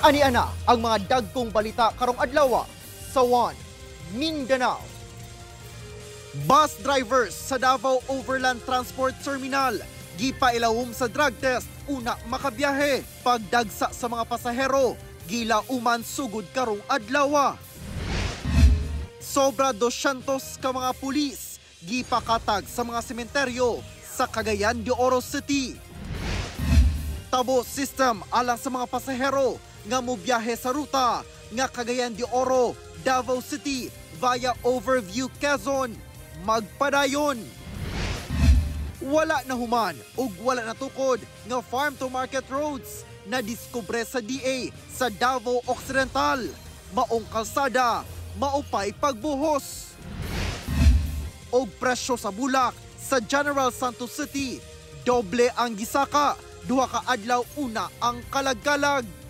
Ani-ana ang mga dagkong balita karong adlaw sa One Mindanao. Bus drivers sa Davao Overland Transport Terminal gipailawom sa drug test una makabiyahe. Pagdagsa sa mga pasahero gilauman sugod karong adlaw. Sobra 200 ka mga pulis gipakatag sa mga sementeryo sa Cagayan de Oro City. Tabo system alang sa mga pasahero nga mobiyahe sa ruta nga Cagayan de Oro, Davao City via Overview, Quezon. Magpadayon. Wala na human ug wala na tukod nga farm to market roads na diskubre sa DA sa Davao Occidental. Maong kalsada, maupay pagbuhos. Og presyo sa bulak sa General Santos City, doble ang gisaka, duha ka adlaw una ang kalagkalag.